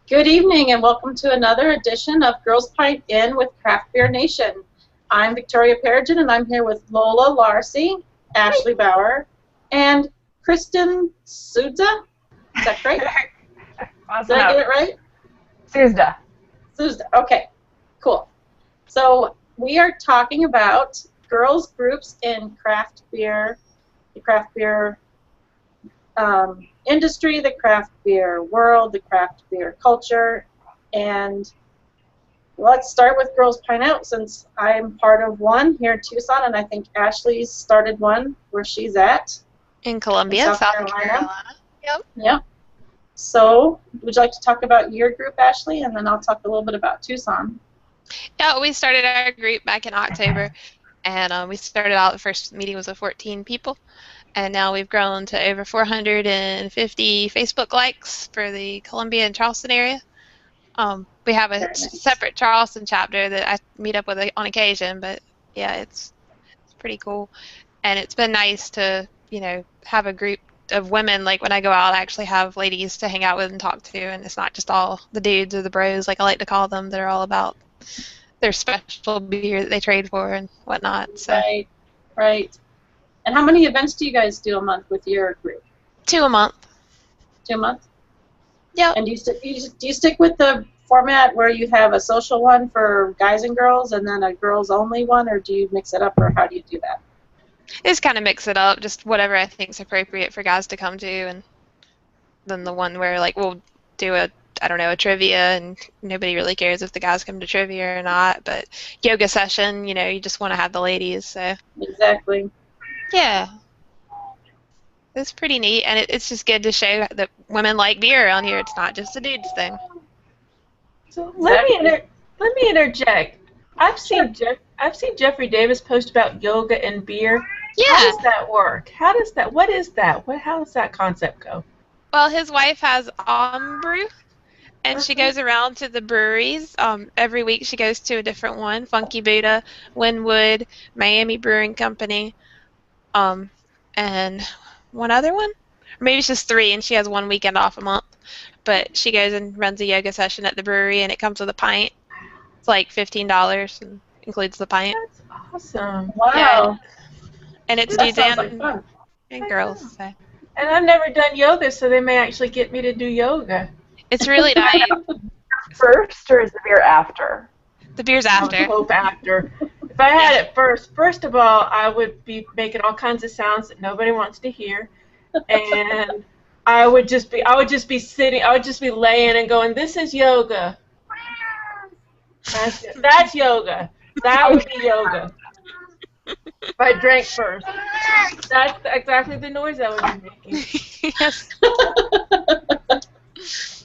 Good evening and welcome to another edition of Girls Pint In with Craft Beer Nation. I'm Victoria Perigin and I'm here with Lola Larcy, Ashley Bauer, and Kristen Souza. Is that right? Did I get it right? Souza. Souza. Okay, cool. So we are talking about girls groups in craft beer, the craft beer industry, the craft beer world, the craft beer culture, and let's start with Girls Pint Out since I'm part of one here in Tucson, and I think Ashley's started one where she's at. In Columbia, South Carolina. Yep. So, would you like to talk about your group, Ashley, and then I'll talk a little bit about Tucson. Yeah, we started our group back in October, and we started out, the first meeting was with 14 people. And now we've grown to over 450 Facebook likes for the Columbia and Charleston area. We have a separate Charleston chapter that I meet up with on occasion, but yeah, it's pretty cool. And it's been nice to, have a group of women. Like when I go out, I actually have ladies to hang out with and talk to, and it's not just all the dudes or the bros, like I like to call them, that are all about their special beer that they trade for and whatnot. So. Right. And how many events do you guys do a month with your group? 2 a month. 2 a month? Yeah. And do you stick with the format where you have a social one for guys and girls and then a girls only one, or do you mix it up, or how do you do that? Just kind of mix it up, just whatever I think is appropriate for guys to come to, and then the one where like we'll do a trivia, and nobody really cares if the guys come to trivia or not, but yoga session, you just want to have the ladies, so. Exactly. Yeah. It's pretty neat, and it's just good to show that women like beer around here. It's not just a dude's thing. So let me interject. I've seen Jeffrey Davis post about yoga and beer. Yeah. How does that work? What is that? How does that concept go? Well, his wife has Brew, and she goes around to the breweries. Every week she goes to a different one: Funky Buddha, Wynwood, Miami Brewing Company, and one other one. Or maybe it's just 3, and she has 1 weekend off a month. But she goes and runs a yoga session at the brewery, and it comes with a pint. It's like $15 and includes the pint. That's awesome. Wow. Yeah. And it's dudes and girls. So. And I've never done yoga, so they may actually get me to do yoga. It's really nice. First, or is the beer after? The beer's after. I would hope after. If I had it first of all, I would be making all kinds of sounds that nobody wants to hear, and I would just be laying and going, "This is yoga. That's yoga. That would be yoga." If I drank first, that's exactly the noise I would be making. Yes.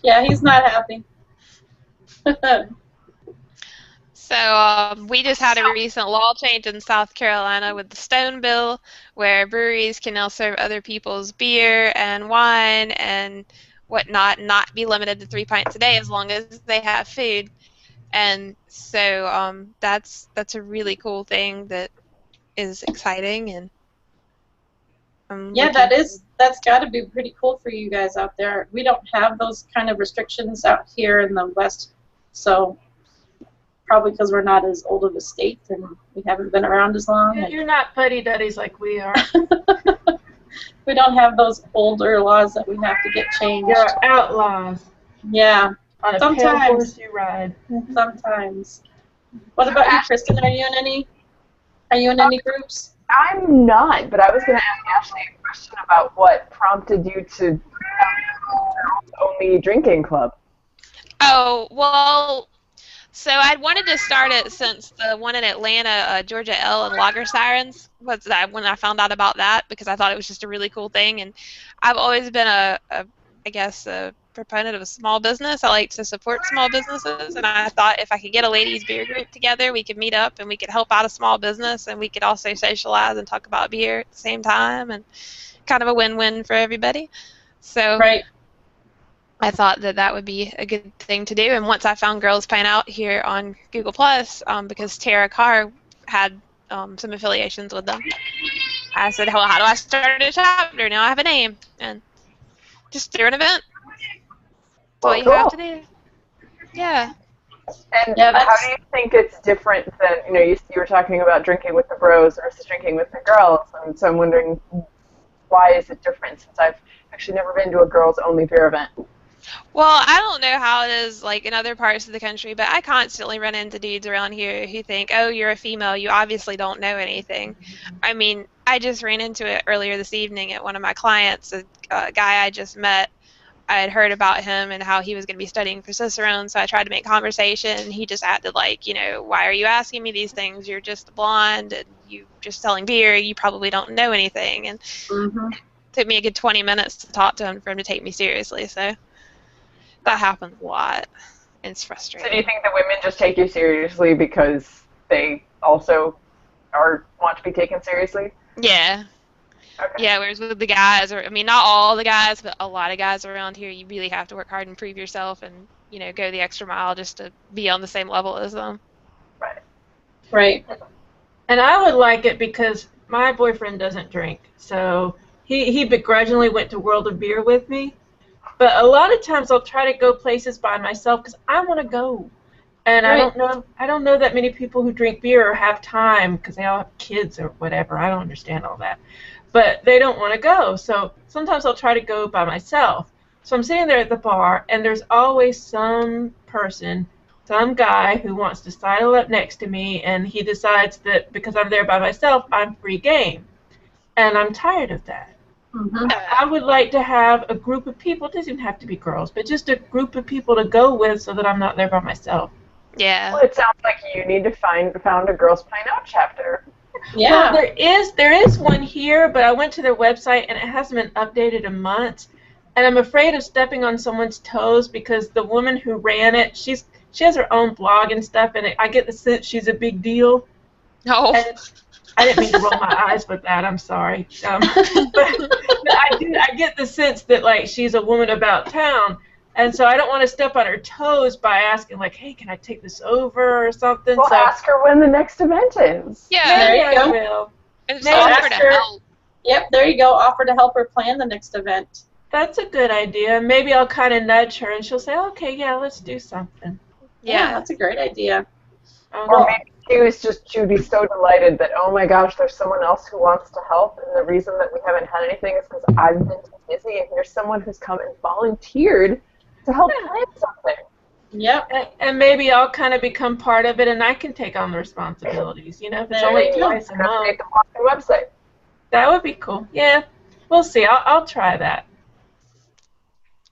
Yeah, he's not happy. So we just had a recent law change in South Carolina with the Stone Bill, where breweries can now serve other people's beer and wine and whatnot, and not be limited to 3 pints a day as long as they have food. And so that's a really cool thing that is exciting, and yeah, that's got to be pretty cool for you guys out there. We don't have those kind of restrictions out here in the West, so. Probably because we're not as old of a state and we haven't been around as long. You're not puddy-duddies like we are. We don't have those older laws that we have to get changed. You're outlaws. Yeah. On a pale horse you ride. Sometimes. What about you, Kristen? Are you in any groups? I'm not, but I was going to ask Ashley a question about what prompted you to only drinking club. Oh, well. So I'd wanted to start it since the one in Atlanta, Georgia Ale and Lager Sirens, was that when I found out about that, because I thought it was just a really cool thing. And I've always been a proponent of a small business. I like to support small businesses, and I thought if I could get a ladies' beer group together, we could meet up and we could help out a small business, and we could also socialize and talk about beer at the same time, and kind of a win-win for everybody. So. Right. I thought that would be a good thing to do, and once I found Girls Pint Out here on Google+, because Tara Carr had some affiliations with them, I said, well, how do I start a chapter? Now I have a name, and just do an event. That's all you have to do. Yeah. And Yeah, how that's do you think it's different than, you were talking about drinking with the bros versus drinking with the girls, and so I'm wondering why is it different, since I've actually never been to a girls-only beer event. Well, I don't know how it is like in other parts of the country, but I constantly run into dudes around here who think, "Oh, you're a female, you obviously don't know anything." I mean, I just ran into it earlier this evening at one of my clients, a guy I just met. I had heard about him and how he was going to be studying for Cicerone, so I tried to make conversation, and he just acted like, why are you asking me these things? You're just a blonde, and you just selling beer. You probably don't know anything. And mhm. it took me a good 20 minutes to talk to him for him to take me seriously, so that happens a lot. It's So do you frustrating. think the women just take you seriously because they also want to be taken seriously? Yeah. Okay. Yeah, whereas with the guys, or I mean, not all the guys, but a lot of guys around here, you really have to work hard and prove yourself and, go the extra mile just to be on the same level as them. Right. Right. And I would like it because my boyfriend doesn't drink, so he begrudgingly went to World of Beer with me. But a lot of times I'll try to go places by myself because I want to go. And Right. I don't know that many people who drink beer or have time because they all have kids or whatever. I don't understand all that. But they don't want to go. So sometimes I'll try to go by myself. So I'm sitting there at the bar, and there's always some person, some guy who wants to sidle up next to me, and he decides that because I'm there by myself, I'm free game. And I'm tired of that. Mhm. I would like to have a group of people, it doesn't even have to be girls, but just a group of people to go with so that I'm not there by myself. Yeah. Well, it sounds like you need to found a Girls Pint Out chapter. Yeah. Well, there is one here, but I went to their website and it hasn't been updated in months. And I'm afraid of stepping on someone's toes because the woman who ran it, she has her own blog and stuff, and I get the sense she's a big deal. No. And I didn't mean to roll my eyes with that. I'm sorry. But I get the sense that like she's a woman about town, and so I don't want to step on her toes by asking like, "Hey, can I take this over?" or something. Well, So ask her when the next event is. Yeah. There maybe you I go. will. And just Maybe offer to ask her. help. Yep, there you go. Offer to help her plan the next event. That's a good idea. Maybe I'll kind of nudge her, and she'll say, "Okay, yeah, let's do something." Yeah, that's a great idea. Or maybe she would be so delighted that, oh my gosh, there's someone else who wants to help, and the reason that we haven't had anything is because I've been too busy, and here's someone who's come and volunteered to help plan something. Yep. And maybe I'll kind of become part of it, and I can take on the responsibilities. If it's There only you go. twice a Update month, the blog and website. that would be cool. Yeah, we'll see. I'll try that.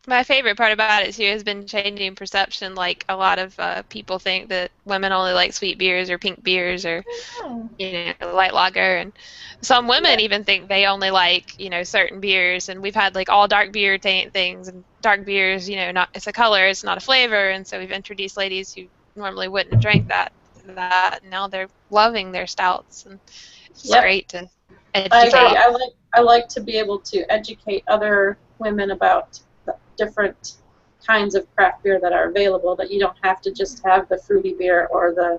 My favorite part about it too has been changing perception. Like a lot of people think that women only like sweet beers or pink beers or light lager, and some women even think they only like certain beers. And we've had like all dark beer things, and dark beers, not it's a color, it's not a flavor. And so we've introduced ladies who normally wouldn't have drank that, and now they're loving their stouts, and it's just great to educate. I agree. I like to be able to educate other women about the different kinds of craft beer that are available. That you don't have to just have the fruity beer or the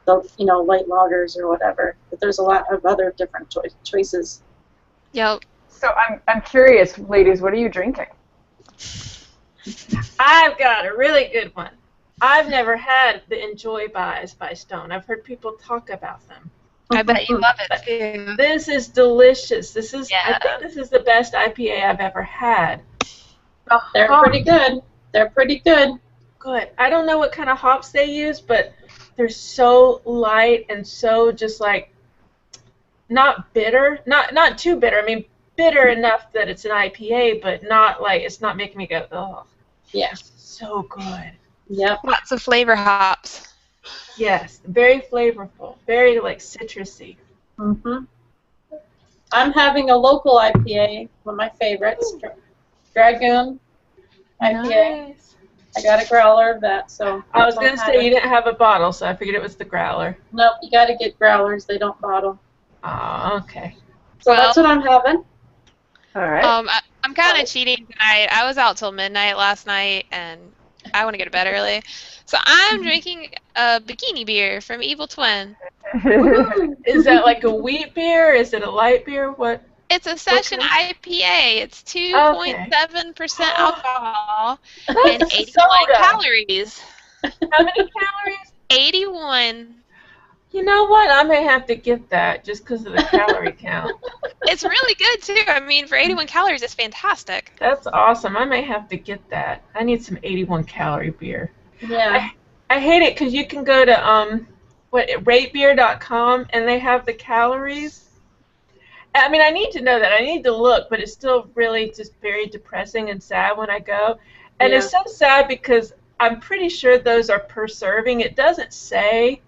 light lagers or whatever. But there's a lot of other different choices. Yep. So I'm curious, ladies, what are you drinking? I've got a really good one. I've never had the Enjoy Buys by Stone. I've heard people talk about them. I bet you love it too. This is delicious. I Yeah. think this is the best IPA I've ever had. They're pretty good. They're pretty good. Good. I don't know what kind of hops they use, but they're so light and so just like not bitter, not too bitter. I mean, bitter enough that it's an IPA, but not like it's not making me go, oh. Yeah. So good. Yep. Lots of flavor hops. Yes, very flavorful, very like citrusy. Mhm. I'm having a local IPA, one of my favorites, Dragoon IPA. Nice. I got a growler of that, so. I was going to say you didn't have a bottle, so I figured it was the growler. Nope, you got to get growlers. They don't bottle. Oh, okay. So that's what I'm having. All right. I'm kind of cheating tonight. I was out till midnight last night, and I want to go to bed early. So I'm drinking a bikini beer from Evil Twin. Is that like a wheat beer? Is it a light beer? What? It's a session IPA. It's 2.7% alcohol and 81 calories. How many calories? 81. You know what? I may have to get that just because of the calorie count. It's really good too. I mean, for 81 calories, it's fantastic. That's awesome. I may have to get that. I need some 81 calorie beer. Yeah. I hate it because you can go to ratebeer.com and they have the calories. I mean, I need to know that. I need to look, but it's still really just very depressing and sad when I go. And it's so sad because I'm pretty sure those are per serving. It doesn't say,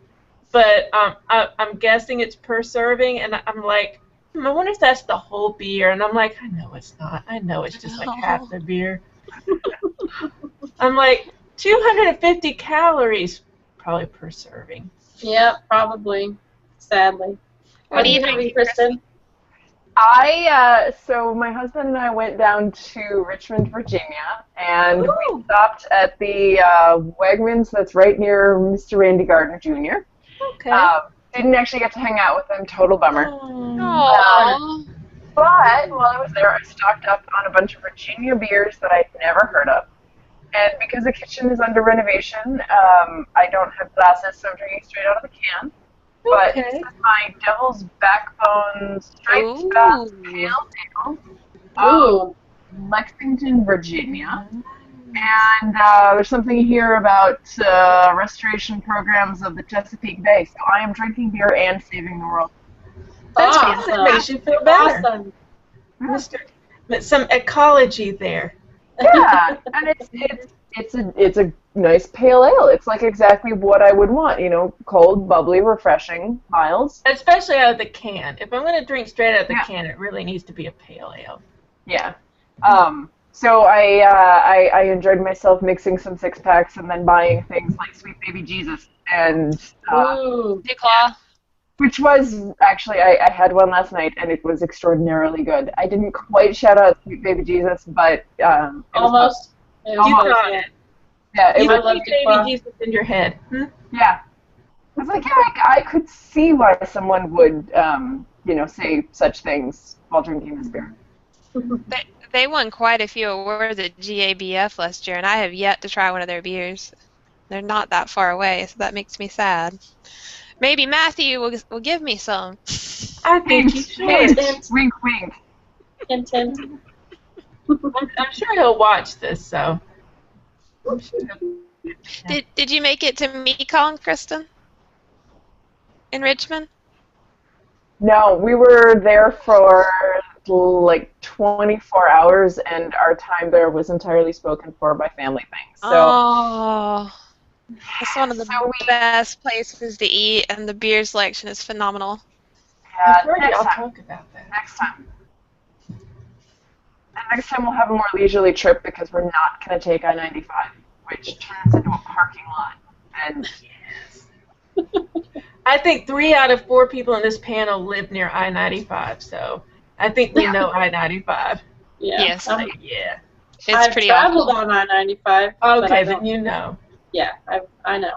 but I'm guessing it's per serving, and I'm like, I wonder if that's the whole beer. And I'm like, I know it's not. I know it's just like half the beer. I'm like, 250 calories probably per serving. Yeah, probably. Sadly. What do you think, think, Kristen? So my husband and I went down to Richmond, Virginia, and we stopped at the Wegmans that's right near Mr. Randy Gardner Jr. Okay. Didn't actually get to hang out with him, total bummer. Aww. But while I was there, I stocked up on a bunch of Virginia beers that I'd never heard of. And because the kitchen is under renovation, I don't have glasses, so I'm drinking straight out of the can. But this is my Devil's Backbone Striped Bass Pale Ale, Lexington, Virginia. And there's something here about restoration programs of the Chesapeake Bay. So I am drinking beer and saving the world. That's Awesome. That makes you feel better. Awesome. Some ecology there. Yeah, and it's a nice pale ale. It's like exactly what I would want, you know, cold, bubbly, refreshing, mild. Especially out of the can. If I'm going to drink straight out of the can, it really needs to be a pale ale. Yeah. So I enjoyed myself mixing some six-packs and then buying things like Sweet Baby Jesus and Claw. which was actually I had one last night and it was extraordinarily good. I didn't quite shout out Sweet Baby Jesus, but Almost. You got it. Yeah, You was love Baby Jesus in your head. Yeah. I was like, yeah, I could see why someone would, say such things while drinking this beer. They won quite a few awards at GABF last year, and I have yet to try one of their beers. They're not that far away, so that makes me sad. Maybe Matthew will give me some. I think he should. Wink, wink. Hint, hint. I'm sure he'll watch this, so. I'm sure Did you make it to Mekong, Kristen? In Richmond? No, we were there for like 24 hours, and our time there was entirely spoken for by family things. So, it's one of the best places to eat, and the beer selection is phenomenal. Yeah, I've heard y'all talk about that. Next time. And next time we'll have a more leisurely trip because we're not going to take I-95, which turns into a parking lot. And I think 3 out of 4 people in this panel live near I-95, so I think we know I-95. Yeah. Yes. Yeah. It's I've pretty traveled awful. on I-95. but Okay, I then don't- you know. Yeah, I know.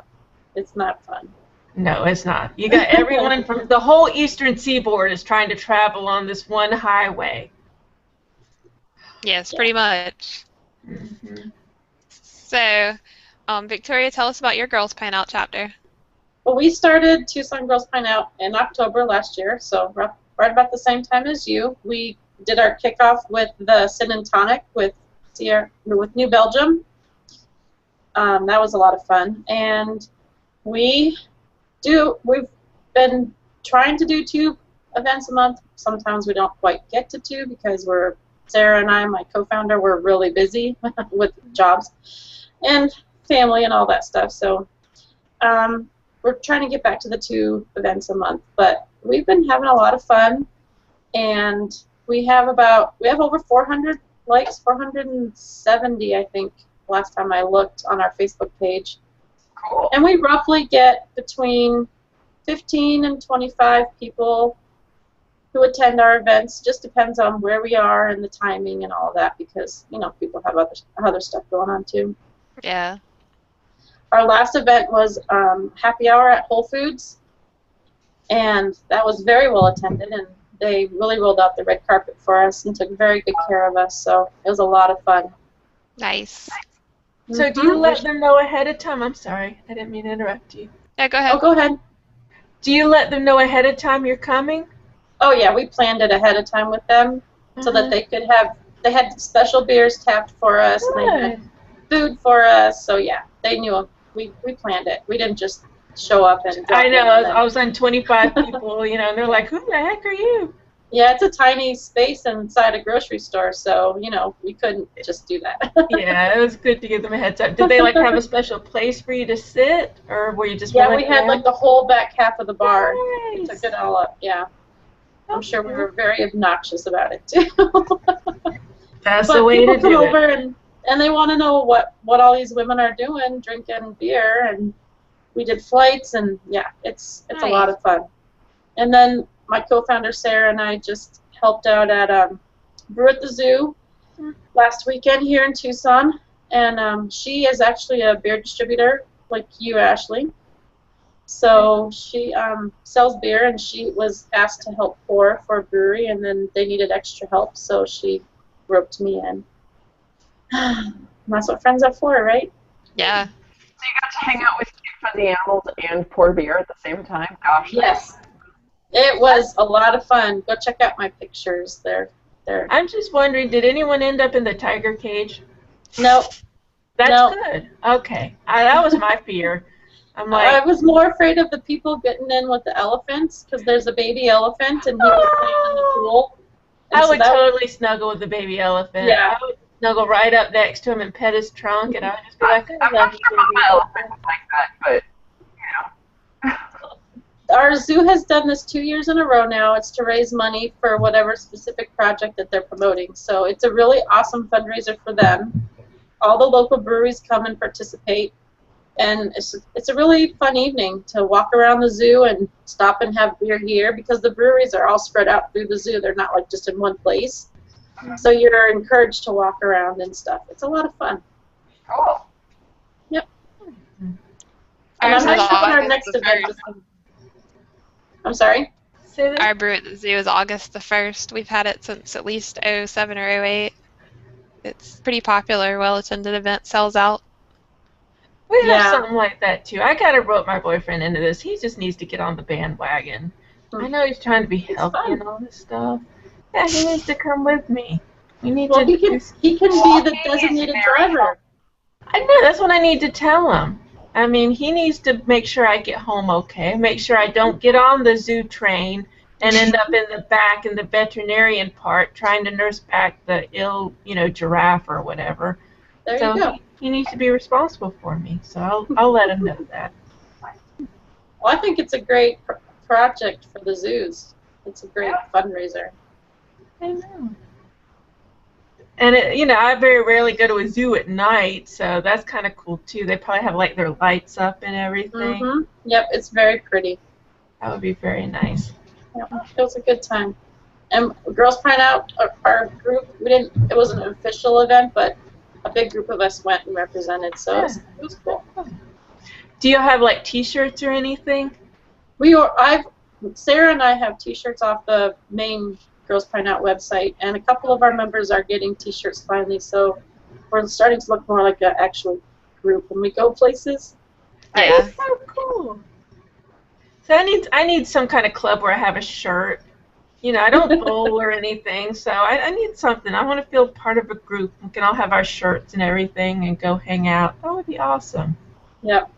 It's not fun. No, it's not. You got everyone from the whole eastern seaboard is trying to travel on this one highway. Yes, pretty much. Mm-hmm. So, Victoria, tell us about your Girls Pint Out chapter. Well, we started Tucson Girls Pint Out in October last year, so right about the same time as you. We did our kickoff with the Sin and Tonic with New Belgium. That was a lot of fun, and we've been trying to do 2 events a month. Sometimes we don't quite get to 2 because Sarah and I, my co-founder, we're really busy with jobs and family and all that stuff. So we're trying to get back to the 2 events a month. But we've been having a lot of fun, and we have over 400 likes, 470, I think, last time I looked on our Facebook page. cool. And we roughly get between 15 and 25 people who attend our events. Just depends on where we are and the timing and all that, because people have other stuff going on too. Yeah. Our last event was happy hour at Whole Foods, and that was very well attended, and they really rolled out the red carpet for us and took very good care of us, so it was a lot of fun. Nice. So do you let them know ahead of time? I'm sorry, I didn't mean to interrupt you. Yeah, go ahead. Oh, go ahead. Do you let them know ahead of time you're coming? Oh yeah, we planned it ahead of time with them so that they could have. They had special beers tapped for us, and they had food for us. So yeah, they knew we planned it. We didn't just show up and. I know. I was on 25 people, you know, and they're like, "Who the heck are you?" Yeah, it's a tiny space inside a grocery store, so you know we couldn't just do that. Yeah, it was good to give them a heads up. Did they like have a special place for you to sit, or were you just? Yeah, we had like the whole back half of the bar. Nice. We took it all up. Yeah, I'm sure we were very obnoxious about it too. That's but the way people to come do over it. and they want to know what all these women are doing, drinking beer, and we did flights, and yeah, it's Nice. a lot of fun. And then my co-founder Sarah and I just helped out at Brew at the Zoo last weekend here in Tucson, and she is actually a beer distributor like you, Ashley. So she sells beer, and she was asked to help pour for a brewery, and then they needed extra help, so she roped me in. And that's what friends are for, right? Yeah. So you got to hang out with cute fuzzy animals and pour beer at the same time? Gosh. Yes. It was a lot of fun. Go check out my pictures. They're I'm just wondering, did anyone end up in the tiger cage? Nope. That's No. good. Okay. That was my fear. I'm I like, was more afraid of the people getting in with the elephants because there's a baby elephant and he was playing in the pool. And I so would totally snuggle with the baby elephant. Yeah. I would snuggle right up next to him and pet his trunk, and I would just be like, I I'm love not you, sure about baby my elephant. elephant like that, but Our zoo has done this 2 years in a row now. It's to raise money for whatever specific project that they're promoting. So it's a really awesome fundraiser for them. All the local breweries come and participate. And it's a really fun evening to walk around the zoo and stop and have beer here because the breweries are all spread out through the zoo. They're not like just in one place. So you're encouraged to walk around and stuff. It's a lot of fun. cool. Yep. And Ours I'm not is sure what our August next the event 1st. is. I'm sorry? Say that? Our brew at the zoo is August the 1st. We've had it since at least 07 or 08. It's pretty popular, well-attended event, sells out. We have Yeah. something like that too. I gotta rope my boyfriend into this. He just needs to get on the bandwagon. I know he's trying to be healthy fun. and all this stuff. Yeah, he needs to come with me. We need Well, to. he can be the designated driver. I know, that's what I need to tell him. I mean, he needs to make sure I get home okay, make sure I don't get on the zoo train and end up in the back in the veterinarian part trying to nurse back the ill, giraffe or whatever. There So you go. he needs to be responsible for me. So I'll let him know that. Well, I think it's a great project for the zoos. It's a great fundraiser. I know. And I very rarely go to a zoo at night, so that's kind of cool too. They probably have like their lights up and everything. Mm-hmm. Yep, it's very pretty. That would be very nice. Yep, it was a good time. And Girls Pint Out, our group, it wasn't an official event, but a big group of us went and represented, so it was cool. Do you have like T-shirts or anything? Sarah and I have T-shirts off the main Girls Pint Out website, and a couple of our members are getting T-shirts finally, so we're starting to look more like an actual group when we go places. Yeah. That's so cool. So I need some kind of club where I have a shirt. I don't bowl or anything, so I need something. I want to feel part of a group. We can all have our shirts and everything and go hang out. That would be awesome. Yep.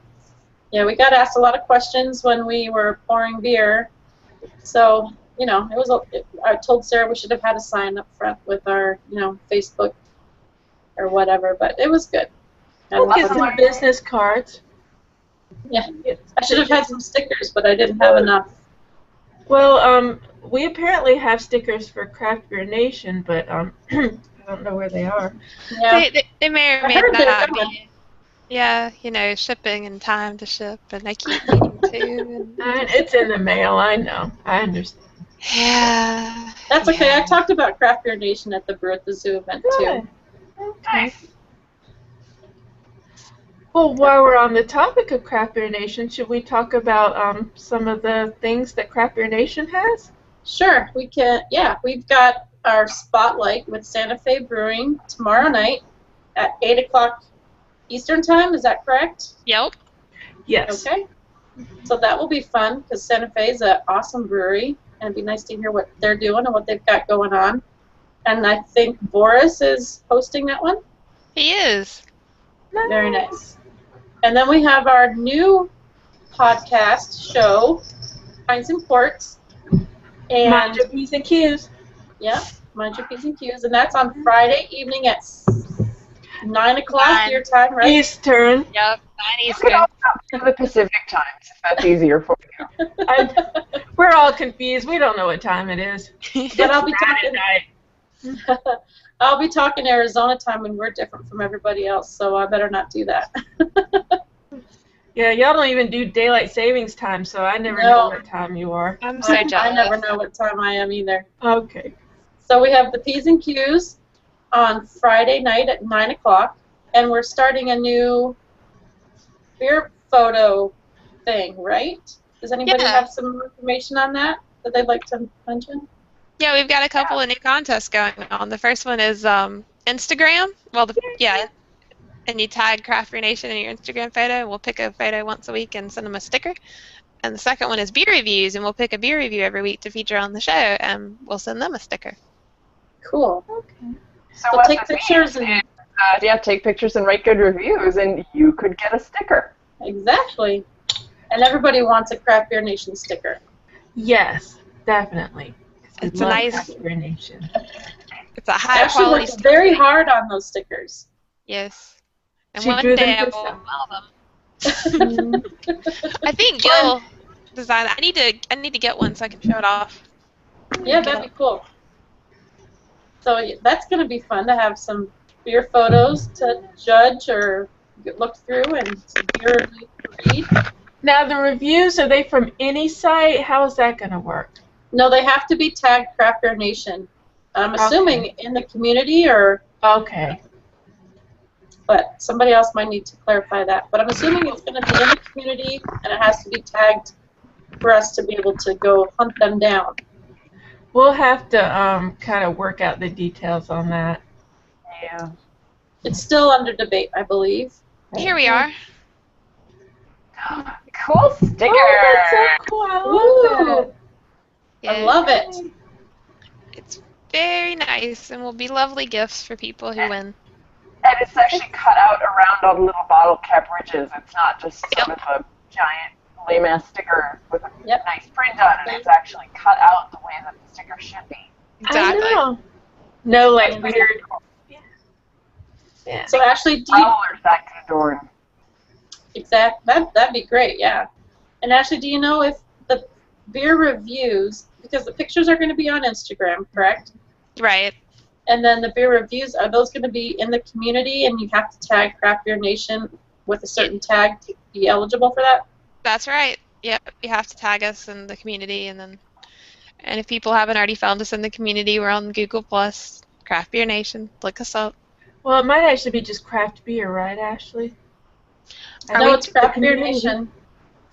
Yeah, we got asked a lot of questions when we were pouring beer, so I told Sarah we should have had a sign up front with our Facebook or whatever, but it was good. We'll get some business cards. Yeah, I should have had some stickers, but I didn't have enough. Well, we apparently have stickers for Craft Beer Nation, but I don't know where they are. Yeah, They may or I may heard they're not coming. be. Yeah, shipping and time to ship, and they keep needing to. It's in the mail, I know. I understand. Yeah. That's okay. I talked about Craft Beer Nation at the Brew at the Zoo event too. Good. Okay. Well, while we're on the topic of Craft Beer Nation, should we talk about some of the things that Craft Beer Nation has? Sure, we can. Yeah, we've got our spotlight with Santa Fe Brewing tomorrow night at 8 o'clock Eastern time. Is that correct? Yep. Yes. Okay. So that will be fun because Santa Fe is an awesome brewery, and it'd be nice to hear what they're doing and what they've got going on. And I think Boris is hosting that one. He is. Very nice. And then we have our new podcast show, Pints and Quarts. And Mind your P's and Q's. yeah, mind your P's and Q's. And that's on Friday evening at 9 o'clock your time, right? Eastern. Yep. 9 You Eastern. can also do the Pacific times if that's easier for you. We're all confused. We don't know what time it is. But I'll be Friday talking. night. I'll be talking Arizona time, and we're different from everybody else, so I better not do that. Yeah, y'all don't even do daylight savings time, so I never know what time you are. I'm so jealous. I never know what time I am either. Okay. So we have the P's and Q's on Friday night at 9 o'clock, and we're starting a new beer photo thing, right? Does anybody Yeah. have some more information on that they'd like to mention? Yeah, we've got a couple of new contests going on. The first one is Instagram. Well, and you tag Craft Beer Nation in your Instagram photo. We'll pick a photo once a week and send them a sticker. And the second one is beer reviews, and we'll pick a beer review every week to feature on the show, and we'll send them a sticker. Cool. Okay. So what take this pictures means and is, take pictures and write good reviews, and you could get a sticker. exactly. And everybody wants a Craft Beer Nation sticker. Yes, definitely. It's a nice- Craft Beer Nation. It's a high Ashley quality works sticker. very hard on those stickers. Yes. And She one drew them day I will herself. sell them. I think Gil designed. I need to get one so I can show it off. Yeah, that'd be cool. So that's going to be fun to have some beer photos to judge or look through and some beer reviews to read. Now, the reviews, are they from any site? How is that going to work? No, they have to be tagged Craft Beer Nation. I'm assuming in the community Okay. but somebody else might need to clarify that. But I'm assuming it's going to be in the community and it has to be tagged for us to be able to go hunt them down. We'll have to kind of work out the details on that. Yeah. It's still under debate, I believe. Here we are. Cool sticker. Oh, that's so cool. I love Ooh, that. I love it. It's very nice and will be lovely gifts for people who win. And it's actually cut out around all the little bottle cap ridges. It's not just sort of a giant lame-ass sticker with a nice print on it. It's actually cut out the way that the sticker should be. Exactly. I know. No, like weird. Yeah. So Ashley, do you Growlers back to the door. that'd be great, yeah. And Ashley, do you know if the beer reviews, because the pictures are going to be on Instagram, correct? Right. And then the beer reviews, are those going to be in the community and you have to tag Craft Beer Nation with a certain tag to be eligible for that? That's right. Yep. You have to tag us in the community, and if people haven't already found us in the community, we're on Google Plus, Craft Beer Nation. Look us up. Well, it might actually be just craft beer, right, Ashley? No, it's Craft Beer community- Nation.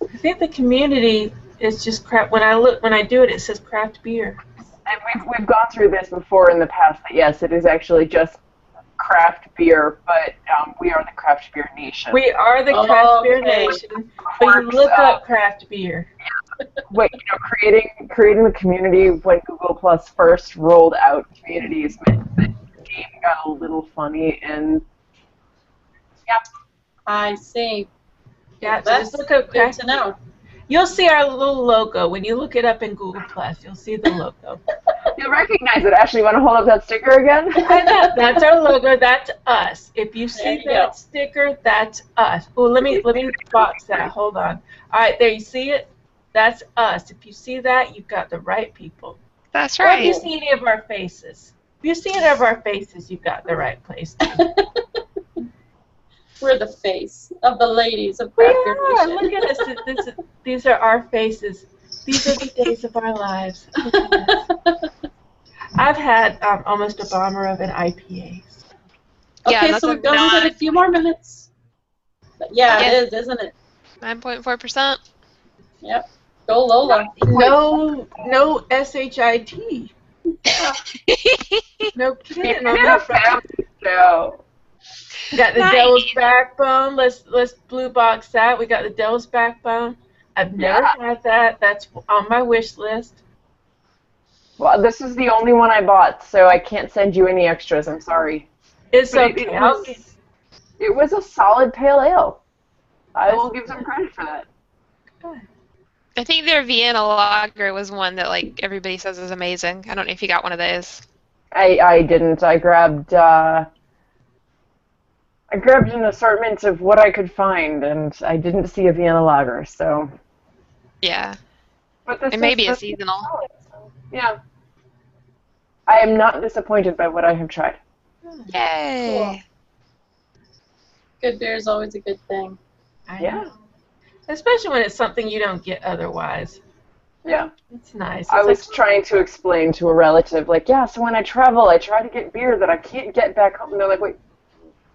I think the community is just craft. When I do it, it says craft beer. And we've gone through this before in the past, that yes, it is actually just craft beer, but we are the Craft Beer Nation. We are the Craft Beer Okay. Nation, but you look up craft beer. Wait, creating the community when Google Plus first rolled out communities meant that the game got a little funny, and I see. Yeah, so That's just look up good craft to know. You'll see our little logo. When you look it up in Google Plus, you'll see the logo. you'll recognize it. Ashley, you want to hold up that sticker again? That's our logo. That's us. If you There see you that go. sticker, that's us. Oh, let me box that. Hold on. All right, there. You see it? That's us. If you see that, you've got the right people. That's Or if you right. see any of our faces. If you see any of our faces, you've got the right place. We're the face of the ladies of We Craft Beer are. Nation. Look at us. These are our faces. These are the days of our lives. Look at us. I've had almost a bomber of an IPA. Yeah, Okay, that's so a we've got a few more minutes. But yeah, Yeah. it is, isn't it? 9.4%. Yep. Go Lola. No SHIT. No kidding. It's a family show. We got the Nice. Devil's Backbone. Let's blue box that. We got the Devil's Backbone. I've never had that. That's on my wish list. Well, this is the only one I bought, so I can't send you any extras. I'm sorry. It's But okay. it was a solid pale ale. I will give them credit for that. I think their Vienna lager was one that like everybody says is amazing. I don't know if you got one of those. I didn't. I grabbed an assortment of what I could find, and I didn't see a Vienna lager. So. Yeah. But this It may be a this is seasonal. solid, so, yeah. I am not disappointed by what I have tried. Yay. Good beer is always a good thing. Yeah. Especially when it's something you don't get otherwise. Yeah. It's nice. I It's was trying to explain to a relative, like, yeah, so when I travel, I try to get beer that I can't get back home. And they're like, wait,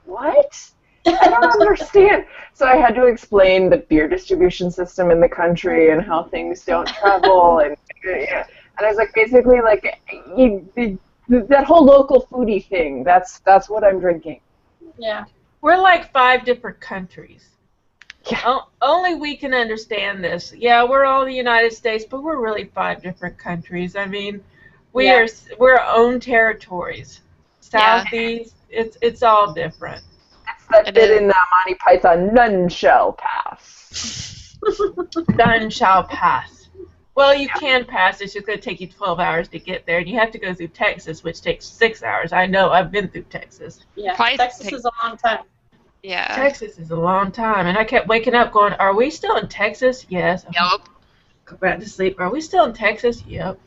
what? I don't understand. So I had to explain the beer distribution system in the country and how things don't travel. And I was like, basically, like, that whole local foodie thing, that's what I'm drinking. Yeah. We're like 5 different countries. Yeah. Only we can understand this. Yeah, we're all the United States, but we're really 5 different countries. I mean, we're own territories. Southeast, it's all different. It's that bit in Monty Python, none shall pass. None shall pass. Well, you can pass. It's just going to take you 12 hours to get there, and you have to go through Texas, which takes 6 hours. I know. I've been through Texas. Yeah. Probably Texas is a long time. Yeah. Texas is a long time, and I kept waking up going, are we still in Texas? Yes. Yup. Go back to sleep. Are we still in Texas? Yep.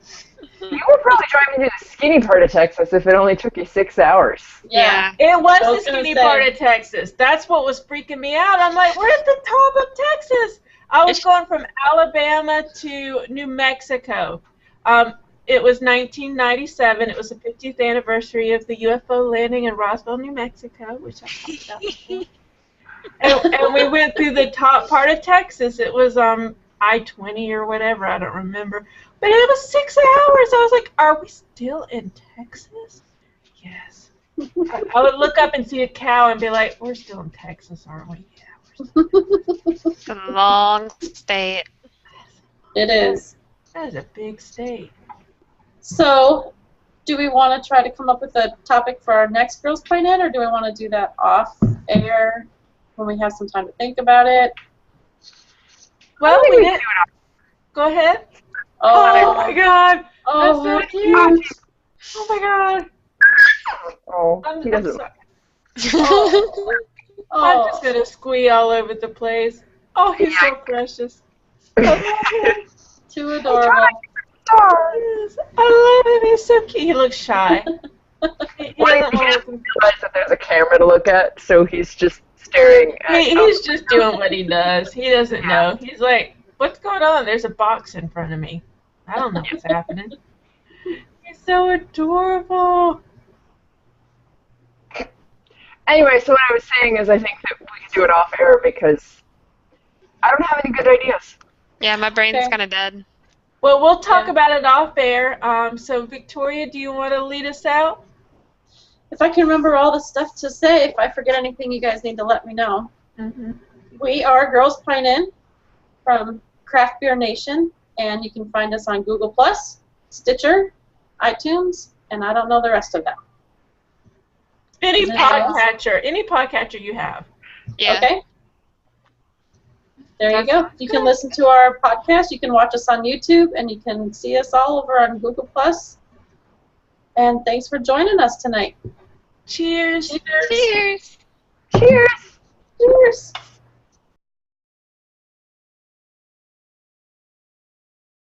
You were probably driving to the skinny part of Texas if it only took you 6 hours. Yeah. It was I the was gonna skinny say. part of Texas. That's what was freaking me out. I'm like, we're at the top of Texas. I was going from Alabama to New Mexico. It was 1997. It was the 50th anniversary of the UFO landing in Roswell, New Mexico, which I talked about before. And we went through the top part of Texas. It was I-20 or whatever. I don't remember. But it was 6 hours. I was like, are we still in Texas? Yes. I would look up and see a cow and be like, we're still in Texas, aren't we? Yeah, we're still. It's a long state. It is. That is a big state. So, do we want to try to come up with a topic for our next Girls Pint In, or do we want to do that off air when we have some time to think about it? Well, we did. Go ahead. Oh my God. Oh, That's so how cute. Oh my God. Oh, he I'm doesn't. sorry. I'm Oh, just going to squee all over the place. Oh, he's so precious. too adorable. Yes, I love him. He's so cute. He looks shy. He Well, doesn't he want doesn't to. realize that there's a camera to look at, so he's just staring at He's just doing what he does. He doesn't know. He's like, what's going on? There's a box in front of me. I don't know what's happening. He's so adorable. Anyway, so what I was saying is I think that we can do it off air because I don't have any good ideas. Yeah, my brain's Okay. kind of dead. Well, we'll talk about it off air. So, Victoria, do you want to lead us out? If I can remember all the stuff to say, if I forget anything, you guys need to let me know. Mm-hmm. We are Girls Pint In from Craft Beer Nation, and you can find us on Google+, Stitcher, iTunes, and I don't know the rest of them. Any Anything else? podcatcher you have. Yeah. Okay? There you go. You can listen to our podcast. You can watch us on YouTube, and you can see us all over on Google+. And thanks for joining us tonight. Cheers. Cheers. Cheers!